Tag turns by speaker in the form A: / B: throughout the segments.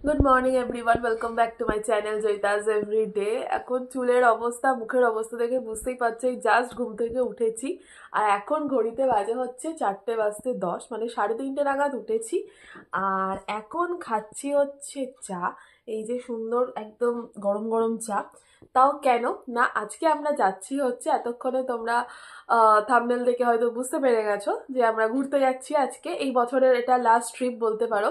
A: Good morning everyone, welcome back to my channel Joyita's everyday. এখন চুলের অবস্থা, মুখের অবস্থা দেখে বুঝতেই পারছি, জাস্ট ঘুম থেকে উঠেছি। আর এখন ঘড়িতে বাজে হচ্ছে 4:10, মানে 3:30 নাগাদ উঠেছি। আর এখন খাচ্ছি হচ্ছে চা, এই যে সুন্দর একদম গরম গরম চা। তাও কেন না, আজকে আমরা যাচ্ছি হচ্ছে, এতক্ষণে তোমরা থাম্বনেল দেখে হয়তো বুঝতে পেরে গেছো যে আমরা ঘুরতে যাচ্ছি। আজকে এই বছরের এটা লাস্ট ট্রিপ বলতে পারো।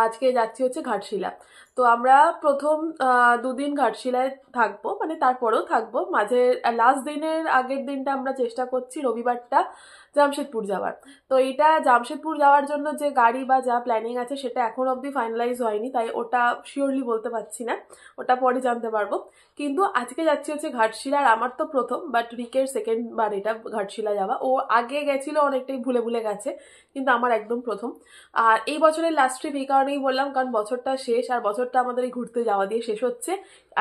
A: আজকে যাচ্ছি হচ্ছে ঘাটশিলা। তো আমরা প্রথম 2 দিন ঘাটশিলায় থাকবো, মানে তারপরেও থাকবো মাঝে। লাস্ট দিনের আগের দিনটা আমরা চেষ্টা করছি রবিবারটা জামশেদপুর যাওয়ার। তো এইটা জামশেদপুর যাওয়ার জন্য যে গাড়ি বা যা প্ল্যানিং আছে সেটা এখন অবধি ফাইনালাইজ হয়নি, তাই ওটা শিওরলি বলতে পারছি না, ওটা পরে জানতে পারবো। কিন্তু আজকে যাচ্ছি হচ্ছে ঘাটশিলা। আর আমার তো প্রথম, বাট রিকের সেকেন্ড বার এটা ঘাটশিলা যাওয়া। ও আগে গেছিল, অনেকটাই ভুলে ভুলে গেছে, কিন্তু আমার একদম প্রথম। আর এই বছরের লাস্ট ট্রিপ এই কারণেই বললাম, কারণ বছরটা শেষ, আর বছরটা আমাদের এই ঘুরতে যাওয়া দিয়ে শেষ হচ্ছে।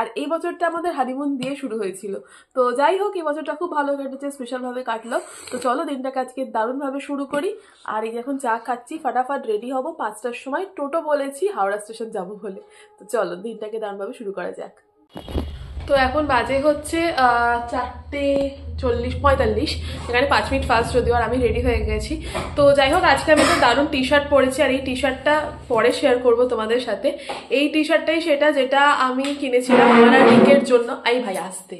A: আর এই বছরটা আমাদের হানিমুন দিয়ে শুরু হয়েছিল। তো যাই হোক, এই বছরটা খুব ভালো কেটেছে, স্পেশালভাবে কাটলো। তো চলো দিনটাকে আজকে দারুণভাবে শুরু করি। আর এই এখন চা খাচ্ছি, ফাটাফাট রেডি হব 5টার সময়। টোটো বলেছি হাওড়া স্টেশন যাবো বলে। তো চলো দিনটাকে দারুণভাবে শুরু করা যাক। তো এখন বাজে হচ্ছে 4:40-45, এখানে 5 মিনিট ফার্স্ট যদিও। আর আমি রেডি হয়ে গেছি। তো যাই হোক, আজকে আমি একটা দারুণ টি শার্ট পরেছি, আর এই টি শার্টটা পরে শেয়ার করবো তোমাদের সাথে। এই টি শার্টটাই সেটা, যেটা আমি কিনেছিলাম আমার আর রিকের জন্য। আই ভাই আসতে,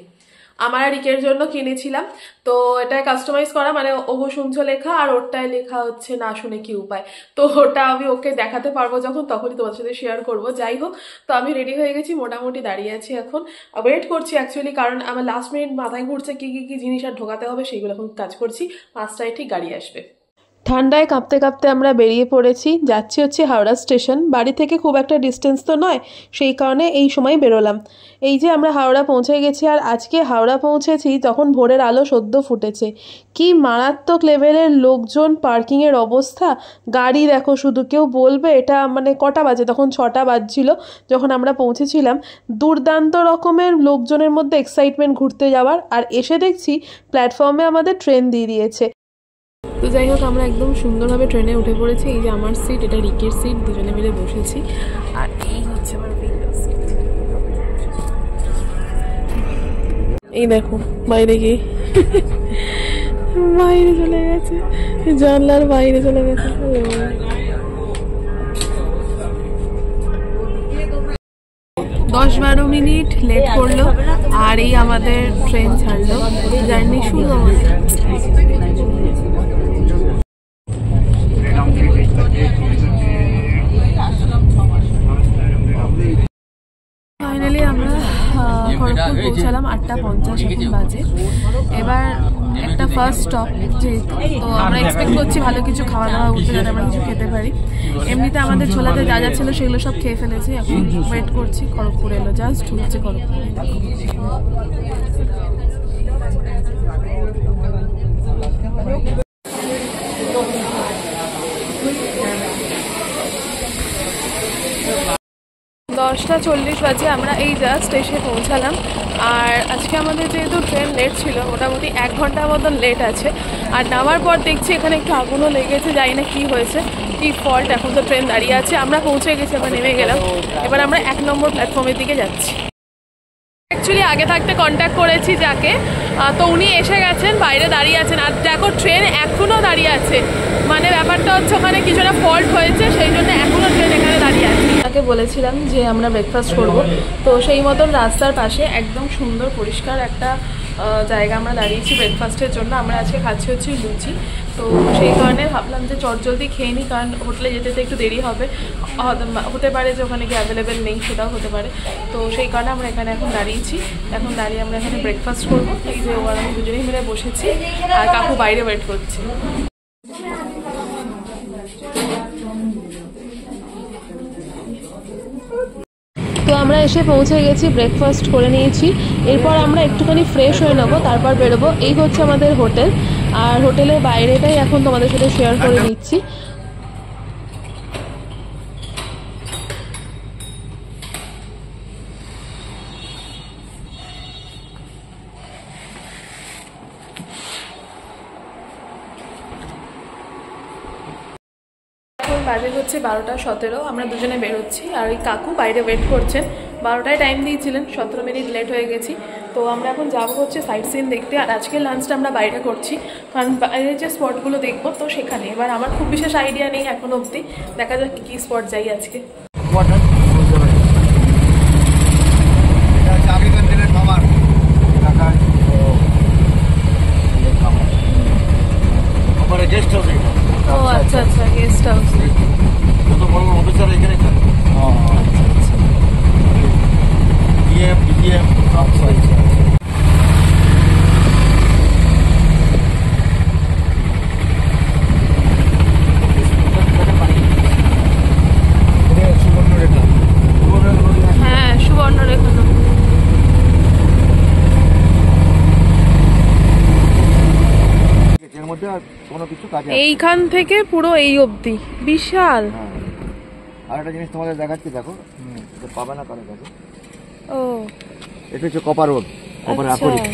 A: আমার আর রিকের জন্য কিনেছিলাম। তো এটা কাস্টমাইজ করা, মানে ও শুনছো লেখা, আর ওরটায় লেখা হচ্ছে না শুনে কি উপায়। তো ওটা আমি ওকে দেখাতে পারবো যখন, তখনই তোমার সাথে শেয়ার করবো। যাই হোক, তো আমি রেডি হয়ে গেছি, মোটামুটি দাঁড়িয়ে আছি এখন, ওয়েট করছি অ্যাকচুয়ালি, কারণ আমার লাস্ট মিনিট মাথায় ঘুরছে কি কি কি জিনিস আর ঢোকাতে হবে, সেইগুলো এখন কাজ করছি। 5টায় ঠিক গাড়ি আসবে। ঠান্ডায় কাঁপতে কাঁপতে আমরা বেরিয়ে পড়েছি, যাচ্ছি হচ্ছে হাওড়া স্টেশন। বাড়ি থেকে খুব একটা ডিস্টেন্স তো নয়, সেই কারণে এই সময় বেরোলাম। এই যে আমরা হাওড়া পৌঁছে গেছি। আর আজকে হাওড়া পৌঁছেছি তখন ভোরের আলো সদ্য ফুটেছে। কি মারাত্মক লেভেলের লোকজন, পার্কিংয়ের অবস্থা, গাড়ি দেখো শুধু। কেউ বলবে এটা মানে কটা বাজে, তখন 6টা বাজছিল যখন আমরা পৌঁছেছিলাম। দুর্দান্ত রকমের লোকজনের মধ্যে এক্সাইটমেন্ট ঘুরতে যাওয়ার। আর এসে দেখছি প্ল্যাটফর্মে আমাদের ট্রেন দিয়ে দিয়েছে। তো যাই হোক, আমরা একদম সুন্দরভাবে ট্রেনে উঠে পড়েছি। এই যে আমার সিট, এটা রিকের সিট, দুজনে মিলে বসেছি। আর এই হচ্ছে আমার উইন্ডো সিট। এই দেখো বাইরে গিয়ে বাইরে চলে গেছে, জানলার বাইরে চলে গেছে। 10-12 মিনিট লেট করলো, আর এই আমাদের ট্রেন ছাড়লো। জার্নি শুরু আমাদের। ফাইনালি আমরা খড়গপুর পৌঁছালাম, 8:50 এখন বাজে। এবার একটা ফার্স্ট স্টপ যেহেতু, তো আমরা এক্সপেক্ট করছি ভালো কিছু খাওয়া দাওয়া উঠতে, যাতে আমরা কিছু খেতে পারি। এমনিতে আমাদের ছোলাতে যা যা ছিল সেগুলো সব খেয়ে ফেলেছি, এখন ওয়েট করছি। খড়গপুর এলো, জাস্ট ঢুকছে খড়গপুরে। 10:40 বাজে আমরা এই জাস্ট এসে পৌঁছালাম। আর আজকে আমাদের যেহেতু ট্রেন লেট ছিল, মোটামুটি 1 ঘন্টার মতন লেট আছে। আর নামার পর দেখছি এখানে একটু আগুনও লেগেছে, জানি না কী হয়েছে, কী ফল্ট। এখন তো ট্রেন দাঁড়িয়ে আছে, আমরা পৌঁছে গেছি, আমরা নেমে গেলাম। এবার আমরা 1 নম্বর প্ল্যাটফর্মের দিকে যাচ্ছি। অ্যাকচুয়ালি আগে থাকতে কন্ট্যাক্ট করেছি যাকে, তো উনি এসে গেছেন, বাইরে দাঁড়িয়ে আছেন। আর দেখো ট্রেন এখনও দাঁড়িয়ে আছে, মানে ব্যাপারটা হচ্ছে ওখানে কিছুটা ফল্ট হয়েছে, সেই জন্য এখনও ট্রেন এখানে দাঁড়িয়ে আছে। তাকে বলেছিলাম যে আমরা ব্রেকফাস্ট করব, তো সেই মতন রাস্তার পাশে একদম সুন্দর পরিষ্কার একটা জায়গা আমরা দাঁড়িয়েছি ব্রেকফাস্টের জন্য। আমরা আজকে খাচ্ছি হচ্ছে লুচি। তো সেই কারণে ভাবলাম যে চটজলদি খেয়ে নিই, কারণ হোটেলে যেতে যেতে একটু দেরি হবে। হতে পারে যে ওখানে কি অ্যাভেলেবেল নেই, সেটাও হতে পারে। তো সেই কারণে আমরা এখানে এখন দাঁড়িয়েছি। এখন দাঁড়িয়ে আমরা এখানে ব্রেকফাস্ট করবো। এই যে ওরা আমি দুজনেই মিলে বসেছি, আর কাকু বাইরে ওয়েট করছি। তো আমরা এসে পৌঁছে গেছি, ব্রেকফাস্ট করে নিয়েছি। এরপর আমরা একটুখানি ফ্রেশ হয়ে নেবো, তারপর বেরোবো। এই হচ্ছে আমাদের হোটেল, আর হোটেলের বাইরেটাই এখন তোমাদের সাথে শেয়ার করে দিচ্ছি। এখন বাজে হচ্ছে 12:17, আমরা দুজনে বেরোচ্ছি আর ওই কাকু বাইরে ওয়েট করছেন। 12টায় টাইম দিয়েছিলেন, 17 মিনিট লেট হয়ে গেছি। তো আমরা এখন যাবো হচ্ছে সাইট সিন দেখতে। আর আজকে লাঞ্চটা আমরা বাইরে করছি, কারণ বাইরে যে স্পটগুলো দেখবো তো সেখানে। এবার আমার খুব বিশেষ আইডিয়া নেই এখনো অবধি, দেখা যাক কী স্পট যাই আজকে।
B: गेस्ट हाउस
A: ও আচ্ছা আচ্ছা, গেস্ট হাউস।
B: যত বড় অফিসার এখানে থাকে।
A: আচ্ছা আচ্ছা,
B: ডিএম ডিএম সব আছে।
A: হ্যাঁ সুবর্ণরেখা।
B: এর মধ্যে আর কোনো কিছু কাজ আছে
A: এইখান থেকে পুরো এই অবধি বিশাল।
B: আর একটা জিনিস তোমাদের দেখাচ্ছি, দেখো এটা পাবে না কারো কাছে।
A: ও
B: এটা হচ্ছে কপার রোড, কপার আকরিক।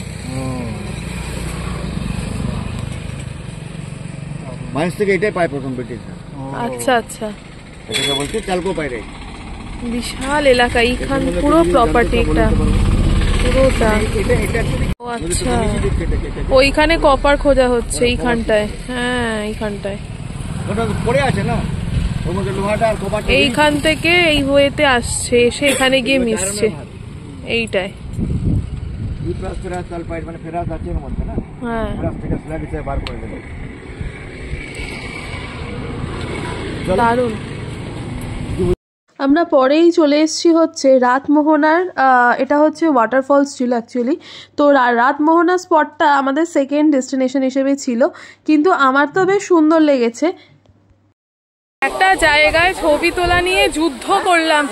B: মাইন্স থেকে এটাই পায় প্রথম ব্রিটিশরা।
A: আচ্ছা আচ্ছা,
B: এটাকে বলছে চালকো পাইরে।
A: বিশাল এলাকা এইখান, পুরো প্রপার্টি এটা পুরোটা। ও আচ্ছা, ওইখানে কপার খোঁজা হচ্ছে এইখানটায়। হ্যাঁ এইখানটায়
B: ওটা পড়ে আছে না, ওর মধ্যে লোহাটা আর কপারটা
A: এইখান থেকে এই ওয়েতে আসছে, এসে এখানে গিয়ে মিশছে এইটায়।
B: এই প্লাস্টার সালফাইড মানে ফেরাস আছে এর মধ্যে না।
A: হ্যাঁ
B: ফেরাস থেকে স্ল্যাগ হিসেবে বার করে দেবে।
A: দারুণ। আমরা পরেই চলে এসেছি হচ্ছে রাতমোহনার, এটা হচ্ছে ওয়াটারফলস ছিল অ্যাকচুয়ালি। তো রাতমোহনা স্পটটা আমাদের সেকেন্ড ডেস্টিনেশন হিসেবে ছিল, কিন্তু আমার তো বেশ সুন্দর লেগেছে। একটা জায়গায় ছবি তোলা নিয়ে যুদ্ধ করলাম,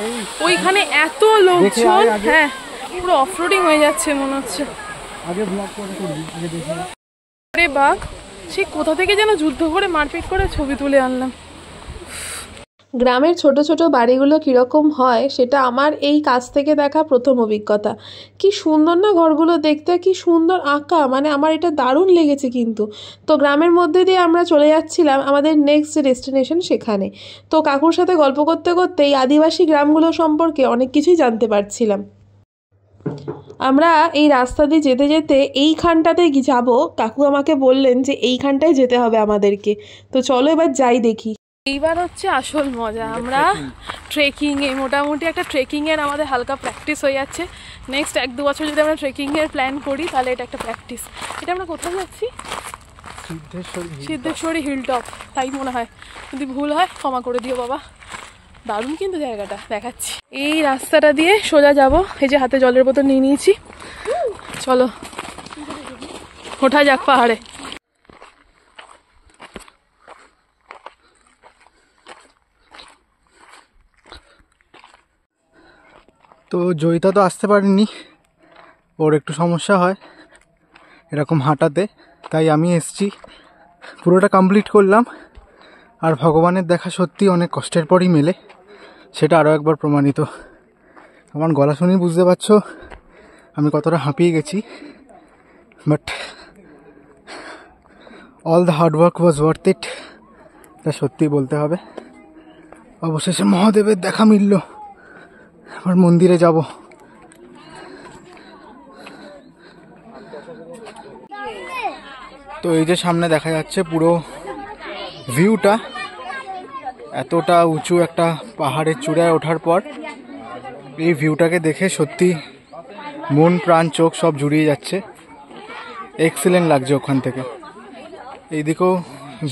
A: ওইখানে এত লোকজন। হ্যাঁ পুরো অফরোডিং হয়ে যাচ্ছে মনে হচ্ছে। আরে বাঘ সে কোথা থেকে যেন যুদ্ধ করে মারপিট করে ছবি তুলে আনলাম। গ্রামের ছোট ছোট বাড়িগুলো কীরকম হয় সেটা আমার এই কাছ থেকে দেখা প্রথম অভিজ্ঞতা। কি সুন্দর না ঘরগুলো দেখতে, কি সুন্দর আঁকা, মানে আমার এটা দারুণ লেগেছে। কিন্তু তো গ্রামের মধ্যে দিয়ে আমরা চলে যাচ্ছিলাম আমাদের নেক্সট যে ডেস্টিনেশন সেখানে। তো কাকুর সাথে গল্প করতে করতে এই আদিবাসী গ্রামগুলো সম্পর্কে অনেক কিছুই জানতে পারছিলাম। আমরা এই রাস্তা দিয়ে যেতে যেতে এইখানটাতে যাব, কাকু আমাকে বললেন যে এইখানটায় যেতে হবে আমাদেরকে। তো চলো এবার যাই দেখি। এইবার হচ্ছে আসল মজা, আমরা ট্রেকিংয়ে, মোটামুটি একটা ট্রেকিংয়ের আমাদের হালকা প্র্যাকটিস হয়ে যাচ্ছে। নেক্সট 1-2 বছর যদি আমরা ট্রেকিংয়ের প্ল্যান করি তাহলে এটা একটা প্র্যাকটিস। এটা আমরা কোথায় যাচ্ছি? সিদ্ধেশ্বরী হিল টপ, তাই মনে হয়। যদি ভুল হয় ক্ষমা করে দিও বাবা। দারুণ কিন্তু জায়গাটা, দেখাচ্ছি। এই রাস্তাটা দিয়ে সোজা যাব। এই যে হাতে জলের বোতল নিয়ে নিয়েছি, চলো ওঠা যাক পাহাড়ে।
C: তো জয়িতা তো আসতে পারেনি, ওর একটু সমস্যা হয় এরকম হাঁটাতে, তাই আমি এসছি। পুরোটা কমপ্লিট করলাম। আর ভগবানের দেখা সত্যি অনেক কষ্টের পরই মেলে, সেটা আরও একবার প্রমাণিত। আমার গলা শুনেই বুঝতে পারছো আমি কতটা হাঁপিয়ে গেছি, but all the hard work was worth it, তা সত্যি বলতে হবে। অবশেষে মহাদেবের দেখা মিলল, আবার মন্দিরে যাব। তো এই যে সামনে দেখা যাচ্ছে পুরো ভিউটা, এতটা উঁচু একটা পাহাড়ের চূড়ায় ওঠার পর এই ভিউটাকে দেখে সত্যি মন প্রাণ চোখ সব জুড়িয়ে যাচ্ছে। এক্সিলেন্ট লাগছে ওখান থেকে। এইদিকেও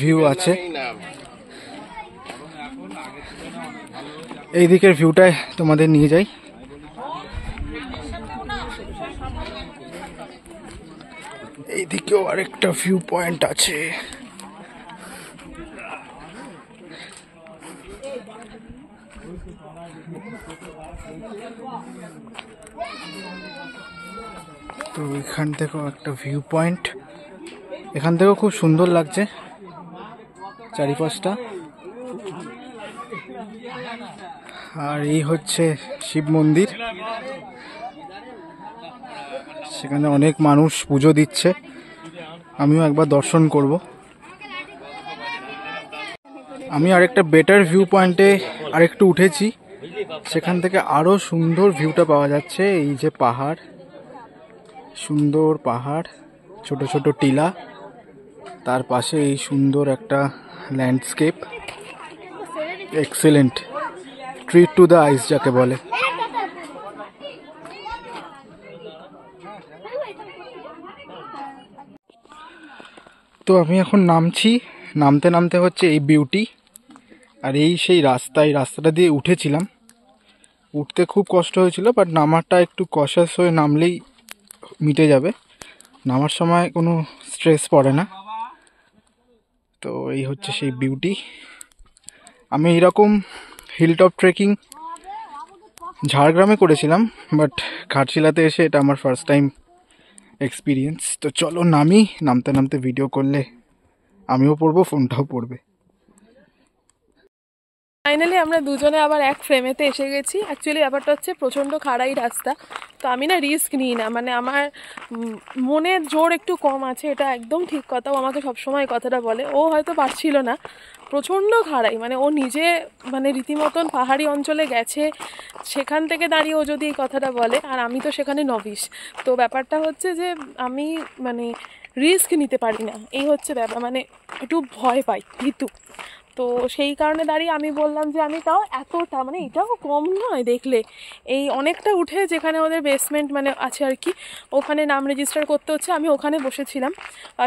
C: ভিউ আছে, এই দিকের ভিউটায় তোমাদের নিয়ে যাই। এইদিকেও আরেকটা ভিউ পয়েন্ট আছে। তো এখান থেকেও একটা ভিউ পয়েন্ট, এখান থেকেও খুব সুন্দর লাগছে চারিপাশটা। আর এই হচ্ছে শিব মন্দির, সেখানে অনেক মানুষ পুজো দিচ্ছে, আমিও একবার দর্শন করব। আমি আরেকটা বেটার ভিউ পয়েন্টে আরেকটু উঠেছি, সেখান থেকে আরও সুন্দর ভিউটা পাওয়া যাচ্ছে। এই যে পাহাড়, সুন্দর পাহাড়, ছোট ছোট টিলা, তার পাশে এই সুন্দর একটা landscape. Excellent, treat to the eyes যাকে বলে। তো আমি এখন নামছি, নামতে নামতে হচ্ছে এই বিউটি, আর এই সেই রাস্তা, এই রাস্তাটা দিয়ে উঠেছিলাম। উঠতে খুব কষ্ট হয়েছিল, বাট নামারটা একটু কশাস হয়ে নামলেই মিটে যাবে, নামার সময় কোনো স্ট্রেস পড়ে না। তো এই হচ্ছে সেই বিউটি। আমি এরকম হিলটপ ট্রেকিং ঝাড়গ্রামে করেছিলাম, বাট ঘাটশিলাতে এসে এটা আমার ফার্স্ট টাইম এক্সপিরিয়েন্স। তো চলো নামি, নামতে নামতে ভিডিও করলে আমিও পড়বো, ফোনটাও পড়বে।
A: ফাইনালি আমরা দুজনে আবার এক ফ্রেমেতে এসে গেছি। অ্যাকচুয়ালি ব্যাপারটা হচ্ছে প্রচণ্ড খাড়াই রাস্তা, তো আমি না রিস্ক নিই না, মানে আমার মনের জোর একটু কম আছে, এটা একদম ঠিক কথা। ও আমাকে সবসময় কথাটা বলে, ও হয়তো পারছিল না, প্রচণ্ড খাড়াই, মানে ও নিজে মানে রীতিমতন পাহাড়ি অঞ্চলে গেছে, সেখান থেকে দাঁড়িয়ে ও যদি এই কথাটা বলে, আর আমি তো সেখানে নভিস। তো ব্যাপারটা হচ্ছে যে আমি মানে রিস্ক নিতে পারি না, এই হচ্ছে ব্যাপার, মানে একটু ভয় পাই, ভীতু। তো সেই কারণে দাঁড়িয়ে আমি বললাম যে আমি তাও এতটা, মানে এটাও কম নয় দেখলে, এই অনেকটা উঠে যেখানে ওদের বেসমেন্ট মানে আছে আর কি, ওখানে নাম রেজিস্টার করতে হচ্ছে। আমি ওখানে বসেছিলাম,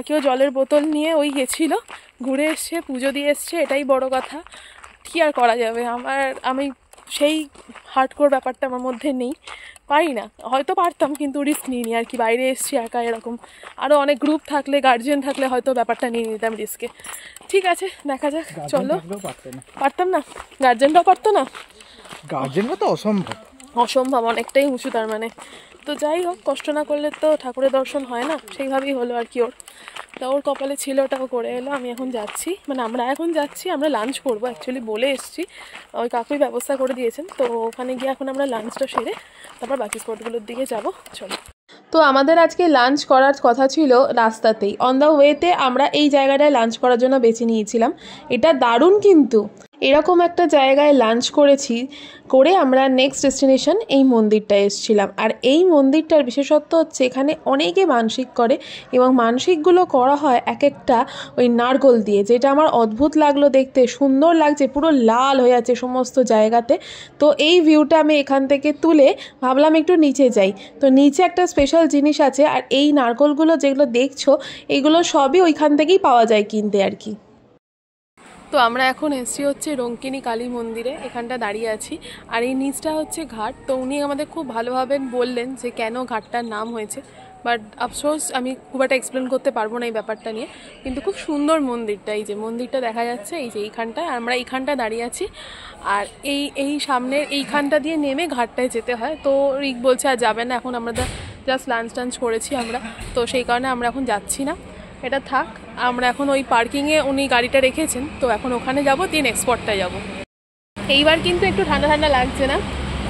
A: কেউ জলের বোতল নিয়ে ওই গেছিলো, ঘুরে এসছে, পুজো দিয়ে এসছে, এটাই বড় কথা। কী আর করা যাবে, আমি সেই হার্ডকোর ব্যাপারটা আমার মধ্যে নেই, পারি না, হয়তো পারতাম কিন্তু রিস্ক নিইনি আর কি। বাইরে এসছি একা, এরকম আরও অনেক গ্রুপ থাকলে, গার্জিয়ান থাকলে হয়তো ব্যাপারটা নিয়ে নিতাম রিস্কে। ঠিক আছে, দেখা যাক, চলো। পারতাম না, গার্জেনরাও পারতো না,
C: গার্জেনরা তো অসম্ভব,
A: অসম্ভব, অনেকটাই উঁচু তার মানে। তো যাই হোক, কষ্ট না করলে তো ঠাকুরের দর্শন হয় না, সেইভাবেই হলো আর কি। তা ওর কপালে ছিল, ওটাও করে এলো। আমি এখন যাচ্ছি, মানে আমরা এখন যাচ্ছি, আমরা লাঞ্চ করবো অ্যাকচুয়ালি, বলে এসছি, ওই কাকুই ব্যবস্থা করে দিয়েছেন। তো ওখানে গিয়ে এখন আমরা লাঞ্চটা সেরে তারপর বাকি স্পটগুলোর দিকে যাবো, চলো। তো আমাদের আজকে লাঞ্চ করার কথা ছিল রাস্তাতেই, অন দ্য ওয়েতে আমরা এই জায়গাটায় লাঞ্চ করার জন্য বেছে নিয়েছিলাম। এটা দারুণ, কিন্তু এরকম একটা জায়গায় লাঞ্চ করেছি, করে আমরা নেক্সট ডেস্টিনেশন এই মন্দিরটায় এসেছিলাম। আর এই মন্দিরটার বিশেষত্ব হচ্ছে এখানে অনেকে মানসিক করে, এবং মানসিকগুলো করা হয় এক একটা ওই নারকোল দিয়ে, যেটা আমার অদ্ভুত লাগলো দেখতে, সুন্দর লাগছে, পুরো লাল হয়ে আছে সমস্ত জায়গাতে। তো এই ভিউটা আমি এখান থেকে তুলে ভাবলাম একটু নিচে যাই। তো নিচে একটা স্পেশাল জিনিস আছে, আর এই নারকোলগুলো যেগুলো দেখছো, এগুলো সবই ওইখান থেকেই পাওয়া যায় কিনতে আর কি। তো আমরা এখন এসেছি হচ্ছে রঙ্কিনী কালী মন্দিরে, এখানটা দাঁড়িয়ে আছি, আর এই নিচটা হচ্ছে ঘাট। তো উনি আমাদের খুব ভালোভাবে বললেন যে কেন ঘাটটার নাম হয়েছে, বাট আফসোস আমি খুব একটা এক্সপ্লেন করতে পারবো না এই ব্যাপারটা নিয়ে। কিন্তু খুব সুন্দর মন্দিরটা, এই যে মন্দিরটা দেখা যাচ্ছে, এই যে এইখানটায় আমরা এইখানটা দাঁড়িয়ে আছি, আর এই সামনের এইখানটা দিয়ে নেমে ঘাটটায় যেতে হয়। তো রিক বলছে আর যাবে না, এখন আমরা জাস্ট লাঞ্চ টাঞ্চ করেছি আমরা, তো সেই কারণে আমরা এখন যাচ্ছি না, এটা থাক। আমরা এখন ওই পার্কিংয়ে উনি গাড়িটা রেখেছেন, তো এখন ওখানে যাব, দিয়ে নেক্সট স্পটটায় যাবো। এইবার কিন্তু একটু ঠান্ডা ঠান্ডা লাগছে না,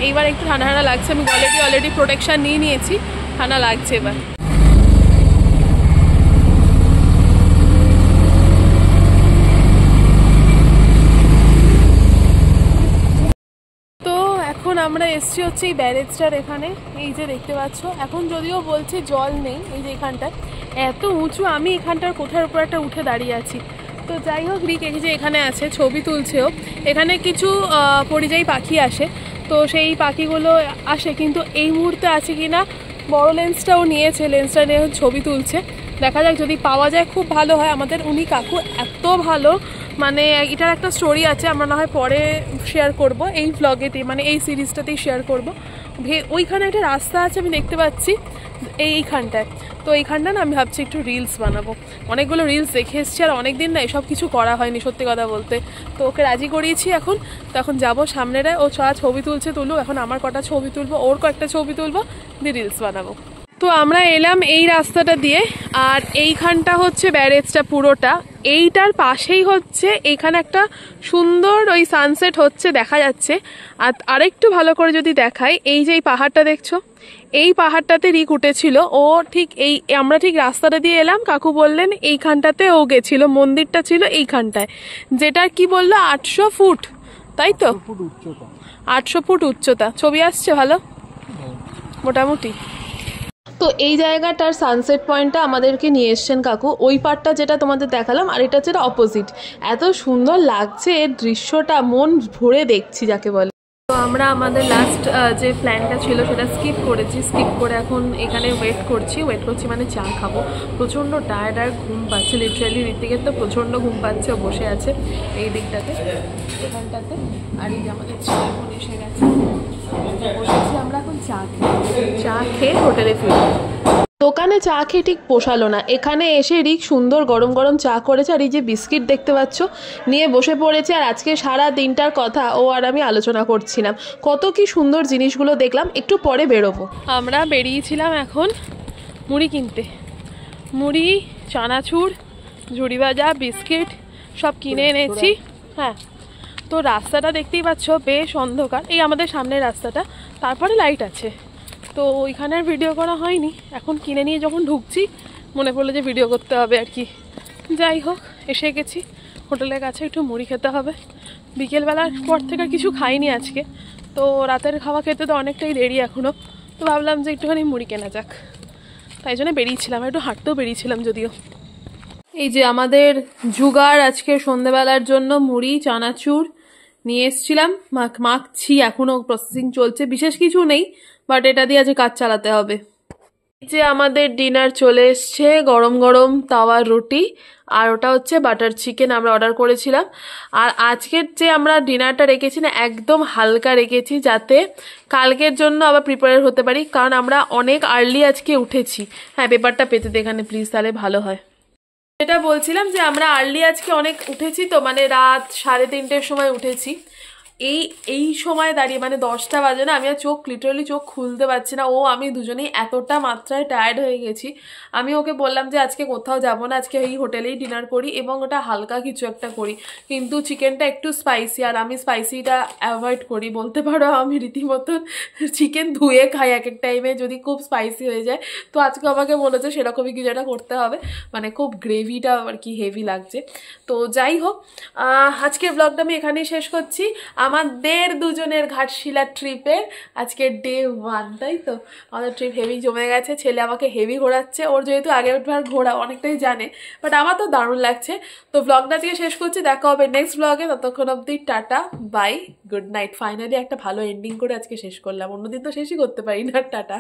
A: এইবার একটু ঠান্ডা ঠান্ডা লাগছে, আমি অলরেডি প্রোটেকশান নিয়ে নিয়েছি, ঠান্ডা লাগছে এবার। তো এখন আমরা এসছি হচ্ছে এই ব্যারেজটার এখানে, এই যে দেখতে পাচ্ছ, এখন যদিও বলছে জল নেই, এই যে এখানটায় এত উঁচু, আমি এখানটার কোঠার উপর একটা উঠে দাঁড়িয়ে আছি। তো যাই হোক, রিক এই যে এখানে আছে, ছবি তুলছেও। এখানে কিছু পরিযায়ী পাখি আসে, তো সেই পাখিগুলো আসে, কিন্তু এই মুহূর্তে আছে কি না, বড় লেন্সটাও নিয়েছে, লেন্সটা নিয়ে ছবি তুলছে, দেখা যাক যদি পাওয়া যায় খুব ভালো হয়। আমাদের উনি কাকু এত ভালো, মানে এটার একটা স্টোরি আছে, আমরা না হয় পরে শেয়ার করব এই ভ্লগেতে, মানে এই সিরিজটাতেই শেয়ার করব। ওইখানে একটা রাস্তা আছে আমি দেখতে পাচ্ছি এইখানটায়, তো এইখানটা না আমি ভাবছি একটু রিলস বানাবো, অনেকগুলো রিলস দেখে এসেছি, আর অনেক দিন না এসব কিছু করা হয়নি সত্যি কথা বলতে। তো ওকে রাজি করিয়েছি এখন, তো এখন যাবো সামনেরে, ও ছবি তুলুক, এখন আমার কটা ছবি তুলবো, ওর কয়েকটা ছবি তুলবো, দিয়ে রিলস বানাবো। তো আমরা এলাম এই রাস্তাটা দিয়ে, আর এইখানটা হচ্ছে ব্যারেজটা পুরোটা, এইটার পাশেই হচ্ছে এখানে একটা সুন্দর ওই সানসেট হচ্ছে দেখা যাচ্ছে। আর আরেকটু ভালো করে যদি দেখাই, এই যে এই পাহাড়টা দেখছো, এই পাহাড়টাতে রিক উঠেছিল। ও ঠিক আমরা ঠিক রাস্তাটা দিয়ে এলাম, কাকু বললেন এইখানটাতে ও গেছিল, মন্দিরটা ছিল এইখানটায়, যেটা কি বললো 800 ফুট, তাই তো? 800 ফুট উচ্চতা। ছবি আসছে ভালো মোটামুটি। তো এই জায়গাটার সানসেট পয়েন্টটা আমাদেরকে নিয়ে এসছেন কাকু, ওই পার্টটা যেটা তোমাদের দেখালাম, আর এটা যেটা অপোজিট। এত সুন্দর লাগছে এর দৃশ্যটা, মন ভরে দেখছি যাকে বলে। তো আমরা আমাদের লাস্ট যে প্ল্যানটা ছিল সেটা স্কিপ করে এখন এখানে ওয়েট করছি মানে চা খাবো। প্রচণ্ড টায়ার্ড আর ঘুম পাচ্ছে, লিটারালি ঋতিকের তো প্রচণ্ড ঘুম পাচ্ছে, বসে আছে এই দিকটাতে এখানটাতে। আর এই যে আমাদের ছেলে ফোন এসে গেছে, বসেছি আমরা এখন চা খেয়ে হোটেলে ফিরবো। দোকানে চা খেয়ে ঠিক পোষালো না, এখানে এসে রিক সুন্দর গরম গরম চা করেছে, আর এই যে বিস্কিট দেখতে পাচ্ছ নিয়ে বসে পড়েছে। আর আজকে সারা দিনটার কথা ও আর আমি আলোচনা করছিলাম, কত কি সুন্দর জিনিসগুলো দেখলাম। একটু পরে বেরোবো। আমরা বেরিয়েছিলাম এখন মুড়ি কিনতে, মুড়ি, চানাচুর, ঝুড়ি ভাজা, বিস্কিট সব কিনে এনেছি। হ্যাঁ, তো রাস্তাটা দেখতেই পাচ্ছ বেশ অন্ধকার, এই আমাদের সামনের রাস্তাটা, তারপরে লাইট আছে। তো ওইখানে আর ভিডিও করা হয়নি, এখন কিনে নিয়ে যখন ঢুকছি মনে পড়লো যে ভিডিও করতে হবে আর কি। যাই হোক, এসে গেছি হোটেলের কাছে, একটু মুড়ি খেতে হবে। বিকেলবেলার পর থেকে কিছু খাইনি আজকে, তো রাতের খাওয়া খেতে তো অনেকটাই দেরি এখনও, তো ভাবলাম যে একটুখানি মুড়ি কেনা যাক, তাই জন্য বেরিয়েছিলাম। একটু হাঁটতেও বেরিয়েছিলাম যদিও। এই যে আমাদের জুগার আজকে সন্ধেবেলার জন্য মুড়ি, চানাচুর নিয়ে এসছিলাম, মাখছি, এখনো প্রসেসিং চলছে, বিশেষ কিছু নেই, বাট এটা দিয়ে আজকে কাজ চালাতে হবে। যে আমাদের ডিনার চলে এসছে, গরম গরম তাওয়ার রুটি, আর ওটা হচ্ছে বাটার চিকেন আমরা অর্ডার করেছিলাম। আর আজকের যে আমরা ডিনারটা রেখেছি না, একদম হালকা রেখেছি, যাতে কালকের জন্য আবার প্রিপেয়ার হতে পারি, কারণ আমরা অনেক আর্লি আজকে উঠেছি। হ্যাঁ, পেপারটা পেতে দে এখানে প্লিজ, তাহলে ভালো হয়। যেটা বলছিলাম যে আমরা আর্লি আজকে অনেক উঠেছি, তো মানে রাত 3:30-র সময় উঠেছি। এই সময় দাঁড়িয়ে মানে 10টা বাজে না, আমি আর লিটারালি চোখ খুলতে পারছি না। আমি দুজনেই এতটা মাত্রায় টায়ার্ড হয়ে গেছি। আমি ওকে বললাম যে আজকে কোথাও যাব না, আজকে এই হোটেলেই ডিনার করি এবং ওটা হালকা কিছু একটা করি, কিন্তু চিকেনটা একটু স্পাইসি, আর আমি স্পাইসিটা অ্যাভয়েড করি বলতে পারো। আমি রীতিমতন চিকেন ধুয়ে খাই এক এক টাইমে যদি খুব স্পাইসি হয়ে যায়। তো আজকে আমাকে বলেছে সেরকমই কিছু একটা করতে হবে, মানে খুব গ্রেভিটা আর কি হেভি লাগছে। তো যাই হোক, আজকের ব্লগটা আমি এখানেই শেষ করছি। আমাদের দুজনের ঘাটশিলা ট্রিপের আজকে ডে 1, তাই তো? আমাদের ট্রিপ হেভি জমে গেছে, ছেলে আমাকে হেভি ঘোরাচ্ছে, ওর যেহেতু আগের বার ঘোরা অনেকটাই জানে, বাট আমার তো দারুণ লাগছে। তো ব্লগটা আজকে শেষ করছি, দেখা হবে নেক্সট ব্লগে, ততক্ষণ অবধি tata bye, good night. Finally একটা ভালো এন্ডিং করে আজকে শেষ করলাম, অন্যদিন তো শেষই করতে পারি না। টাটা।